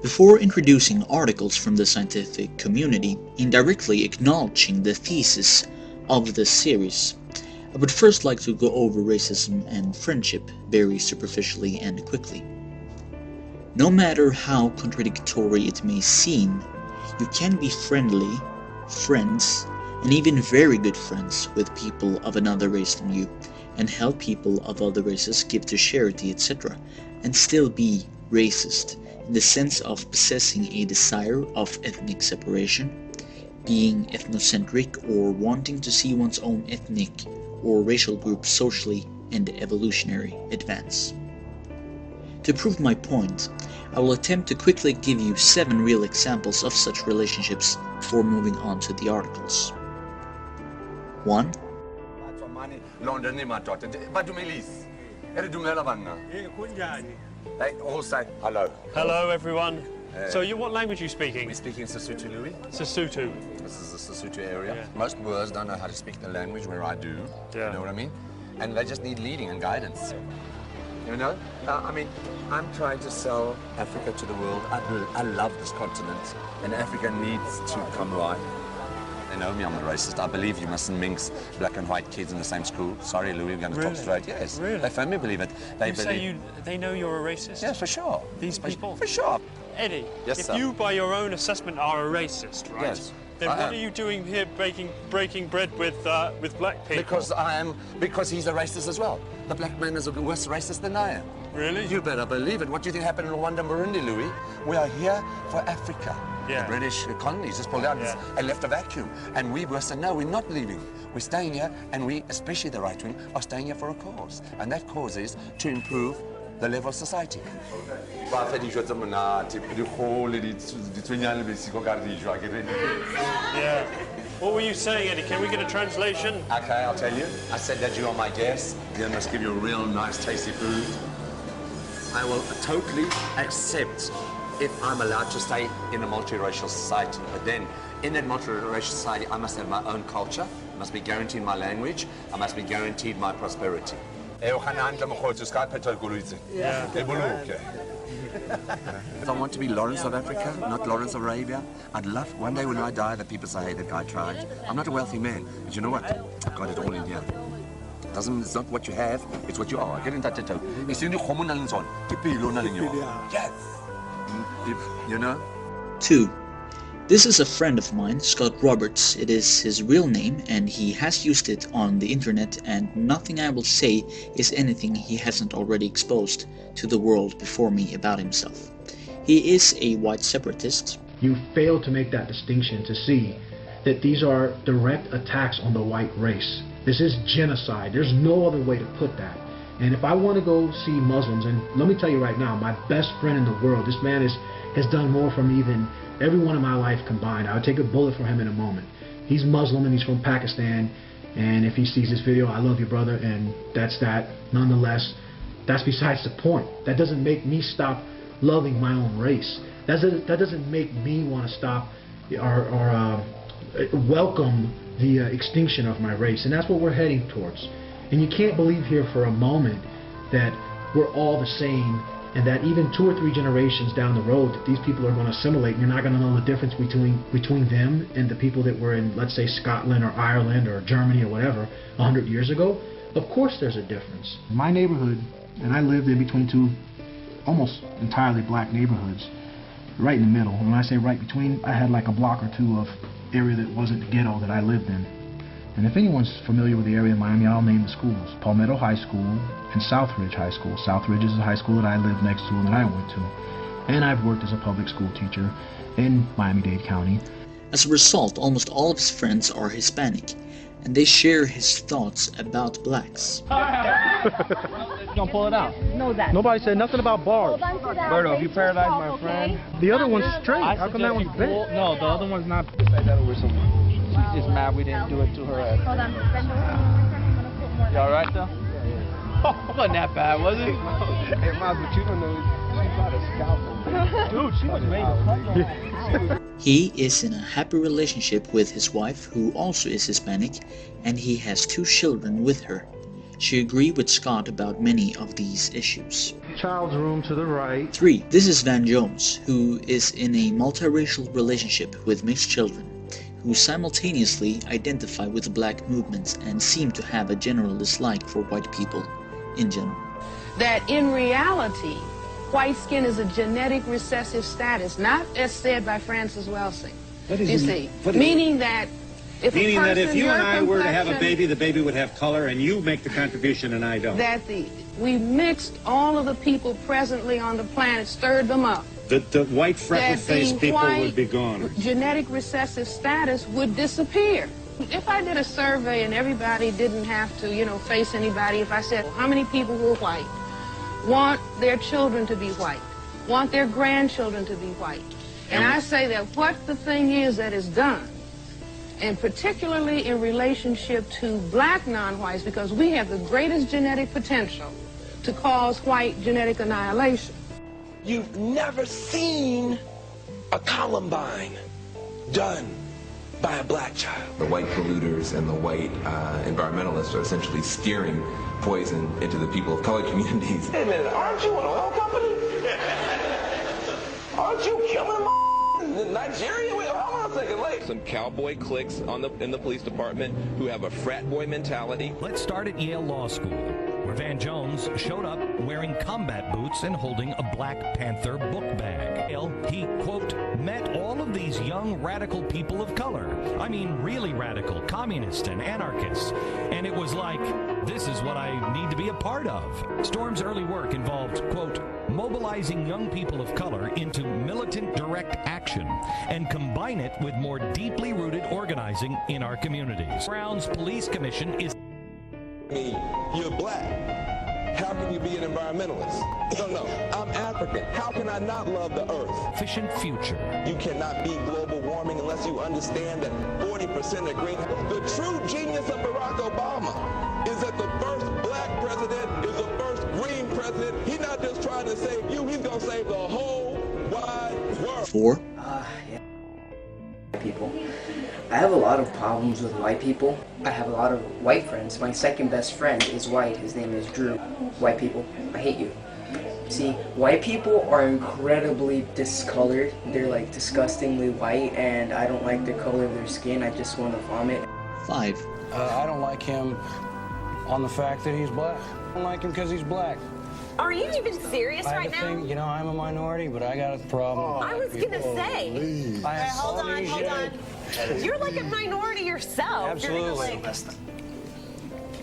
Before introducing articles from the scientific community, indirectly acknowledging the thesis of this series, I would first like to go over racism and friendship very superficially and quickly. No matter how contradictory it may seem, you can be friendly, friends, and even very good friends with people of another race than you, and help people of other races, give to charity, etc., and still be racist, in the sense of possessing a desire of ethnic separation, being ethnocentric, or wanting to see one's own ethnic or racial group socially and evolutionary advance. To prove my point, I will attempt to quickly give you 7 real examples of such relationships before moving on to the articles. 1. Hello. Hello, everyone. So, what language are you speaking? We're speaking Sesotho, Louis. Sesotho. This is the Sesotho area. Yeah. Most Boers don't know how to speak the language, where I do. Yeah. You know what I mean? And they just need leading and guidance. You know? I'm trying to sell Africa to the world. I love this continent, and Africa needs to come right. They know me, I'm a racist. I believe you mustn't mix black and white kids in the same school. Sorry, Louis, we're going to talk straight. Yes. Really? They firmly believe it. They know you're a racist? Yes, for sure. These people? For sure. Eddie, Yes, if sir. you, by your own assessment, are a racist, right? Yes, then I what am. are you doing here breaking bread with black people? Because he's a racist as well. The black man is a worse racist than I am. Really? You better believe it. What do you think happened in Rwanda and Burundi, Louis? We are here for Africa. Yeah. The British colonies just pulled out and left a vacuum. And we said, no, we're not leaving. We're staying here, and we, especially the right wing, are staying here for a cause. And that cause is to improve the level of society. Yeah. What were you saying, Eddie? Can we get a translation? Okay, I'll tell you. I said that you are my guest. They must give you real nice, tasty food. I will totally accept if I'm allowed to stay in a multiracial society. But then, in that multiracial society, I must have my own culture. I must be guaranteed my language. I must be guaranteed my prosperity. Yeah. If I want to be Lawrence of Africa, not Lawrence of Arabia, I'd love one day when I die that people say, hey, that guy tried. I'm not a wealthy man, but you know what? I've got it all in here. It's not what you have, it's what you are. Get in that tattoo. Yes. You know? 2. This is a friend of mine, Scott Roberts. It is his real name, and he has used it on the internet, and nothing I will say is anything he hasn't already exposed to the world before me about himself. He is a white separatist. You fail to make that distinction to see that these are direct attacks on the white race. This is genocide. There's no other way to put that. And if I want to go see Muslims, and let me tell you right now, my best friend in the world, this man has done more for me than everyone in my life combined. I would take a bullet for him in a moment. He's Muslim and he's from Pakistan, and if he sees this video, I love you, brother, and that's that. Nonetheless, that's besides the point. That doesn't make me stop loving my own race. That doesn't make me want to stop or welcome the extinction of my race, and that's what we're heading towards. And you can't believe here for a moment that we're all the same, and that even 2 or 3 generations down the road that these people are going to assimilate, and you're not going to know the difference between them and the people that were in, let's say, Scotland or Ireland or Germany or whatever 100 years ago. Of course there's a difference. My neighborhood, and I lived in between 2 almost entirely black neighborhoods, right in the middle. When I say right between, I had like a block or 2 of area that wasn't the ghetto that I lived in. And if anyone's familiar with the area of Miami, I'll name the schools. Palmetto High School and Southridge High School. Southridge is the high school that I lived next to and that I went to. And I've worked as a public school teacher in Miami-Dade County. As a result, almost all of his friends are Hispanic, and they share his thoughts about blacks. Don't pull it out. No, that. Nobody said nothing about bars. Hold on to that. Berto, if you paralyzed my friend. The other one's straight. How come that one's bent? No, the other one's not. Say that over someone. She's just mad we didn't do it to her. Hold on. Bend over. I'm gonna put more. You alright though? Yeah. Oh, wasn't that bad, was it? Hey, Miles, but you don't know. She got a scalpel. Dude, she was made of cut. He is in a happy relationship with his wife, who also is Hispanic, and he has 2 children with her. She agreed with Scott about many of these issues. Child's room to the right. 3. This is Van Jones, who is in a multiracial relationship with mixed children, who simultaneously identify with the black movement and seem to have a general dislike for white people in general. That in reality, white skin is a genetic recessive status, not as said by Francis Welsing. You see, meaning that if you and I were to have a baby, the baby would have color, and you make the contribution and I don't. That we mixed all of the people presently on the planet, stirred them up. The white freckle-faced people would be gone. Genetic recessive status would disappear. If I did a survey and everybody didn't have to, face anybody, if I said, how many people who are white want their children to be white, want their grandchildren to be white, and I say that what the thing is that is done, and particularly in relationship to black non-whites, because we have the greatest genetic potential to cause white genetic annihilation. You've never seen a Columbine done by a black child. The white polluters and the white environmentalists are essentially steering poison into the people of color communities. Wait a minute, aren't you an oil company? Aren't you killing in Nigeria? Wait, hold on a second, wait. Some cowboy cliques in the police department who have a frat boy mentality. Let's start at Yale Law School, where Van Jones showed up wearing combat boots and holding a Black Panther book bag. He, quote, met all of these young radical people of color. I mean, really radical, communists and anarchists. And it was like, this is what I need to be a part of. Storm's early work involved, quote, mobilizing young people of color into militant direct action and combine it with more deeply rooted organizing in our communities. Brown's Police Commission is... You're black. How can you be an environmentalist? No, I'm African. How can I not love the earth? Efficient future. You cannot beat global warming unless you understand that 40% of green... The true genius of Barack Obama is that the first black president is the first green president. He's not just trying to save you, he's going to save the whole wide world. 4. People. I have a lot of problems with white people. I have a lot of white friends. My second best friend is white. His name is Drew. White people, I hate you. See, white people are incredibly discolored. They're like disgustingly white, and I don't like the color of their skin. I just want to vomit. 5. I don't like him on the fact that he's black. I don't like him because he's black. Are you even serious right now? I'm a minority, but I got a problem. I was gonna say. Right, hold on. You're like a minority yourself. Absolutely.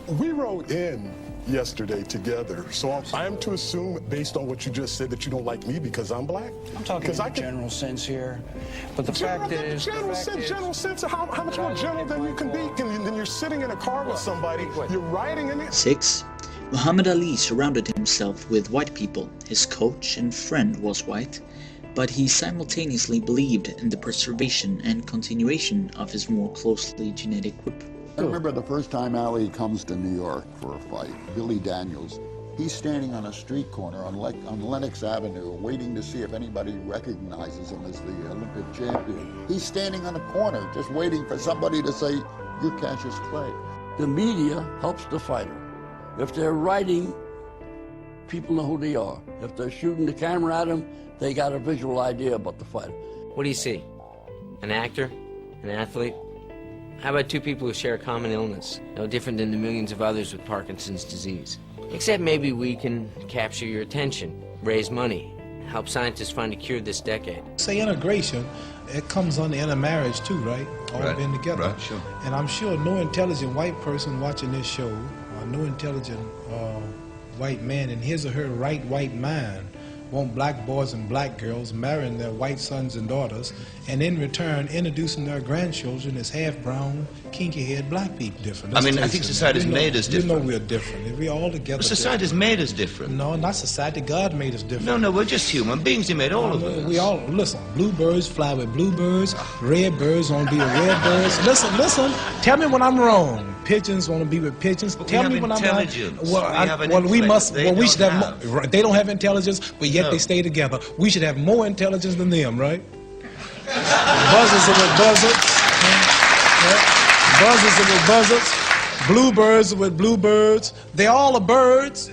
We rode in yesterday together, so I'm to assume, based on what you just said, that you don't like me because I'm black? I'm talking in a general sense here, but the fact is... General sense, how much more general than you can be? Then you're sitting in a car with somebody, you're riding in it. 6. Muhammad Ali surrounded himself with white people. His coach and friend was white, but he simultaneously believed in the preservation and continuation of his more closely genetic group. I remember the first time Ali comes to New York for a fight, Billy Daniels. He's standing on a street corner on Lenox Avenue waiting to see if anybody recognizes him as the Olympic champion. He's standing on a corner just waiting for somebody to say, "You're Cassius Clay." The media helps the fighter. If they're writing, people know who they are. If they're shooting the camera at them, they got a visual idea about the fighter. What do you see? An actor? An athlete? How about two people who share a common illness, no different than the millions of others with Parkinson's disease? Except maybe we can capture your attention, raise money, help scientists find a cure this decade. Say integration, it comes on the intermarriage too, right? All being together. Right, sure. And I'm sure no intelligent white person watching this show, or no intelligent white man in his or her right white mind want black boys and black girls marrying their white sons and daughters, and in return introducing their grandchildren as half-brown, kinky-haired black people. Different. I mean, I think society's made us different. You know we're different. We're all together. Society's made us different. No, not society. God made us different. No, we're just human beings. He made all of us. We all, listen, bluebirds fly with bluebirds, red birds want to be with red birds. Listen, tell me when I'm wrong. Pigeons want to be with pigeons. But tell me when I'm wrong. We should have more. They don't have intelligence, but yet they stay together. We should have more intelligence than them, right? Buzzards are with buzzards. Buzzards are with buzzards. Bluebirds with bluebirds. They all are birds,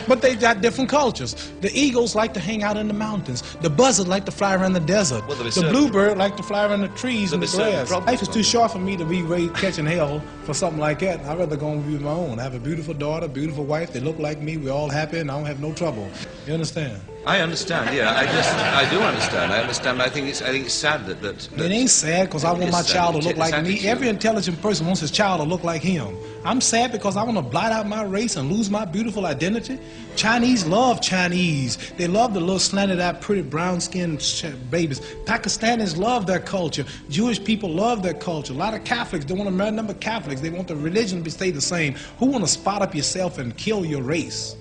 but they got different cultures. The eagles like to hang out in the mountains. The buzzard like to fly around the desert. Well, the bluebird like to fly around the trees and the grass. Life is too short for me to be catching hell for something like that. I'd rather go and be my own. I have a beautiful daughter, beautiful wife. They look like me. We're all happy, and I don't have no trouble. You understand? I understand. Yeah, I do understand. I understand. But I think it's sad that it ain't sad because I want my child to look like me. Every intelligent person wants his child to look like him. I'm sad because I want to blot out my race and lose my beautiful identity. Chinese love Chinese. They love the little slanted-eyed, pretty brown-skinned babies. Pakistanis love their culture. Jewish people love their culture. A lot of Catholics, they want to marry a number of Catholics. They want the religion to stay the same. Who want to spot up yourself and kill your race?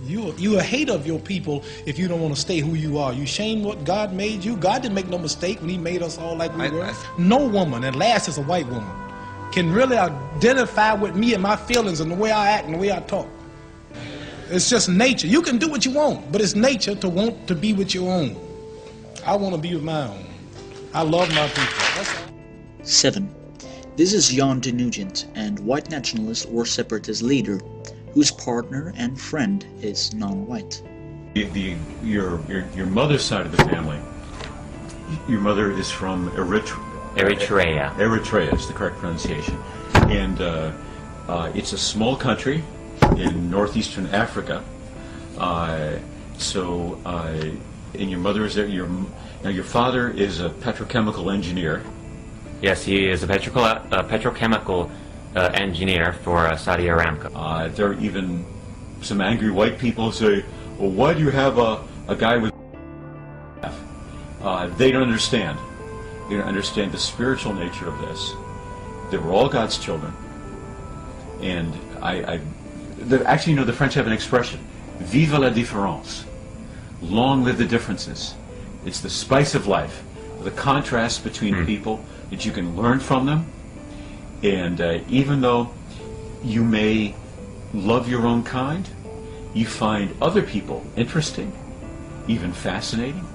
You're a hater of your people if you don't want to stay who you are. You shame what God made you. God didn't make no mistake when he made us all like we were. No woman, and last is a white woman, can really identify with me and my feelings and the way I act and the way I talk. It's just nature. You can do what you want, but it's nature to want to be with your own. I want to be with my own. I love my people. That's all. 7. This is Jan de Nugent, and white nationalist or separatist leader, whose partner and friend is non-white. Your mother's side of the family, your mother is from Eritrea. Eritrea is the correct pronunciation. And it's a small country in northeastern Africa. And your mother is there. Now your father is a petrochemical engineer. Yes, he is a petrochemical engineer for Saudi Aramco. There are even some angry white people who say, well, why do you have a guy with they don't understand. They don't understand the spiritual nature of this. They were all God's children. And actually, the French have an expression, vive la différence. Long live the differences. It's the spice of life, the contrast between people, that you can learn from them. And even though you may love your own kind, you find other people interesting, even fascinating.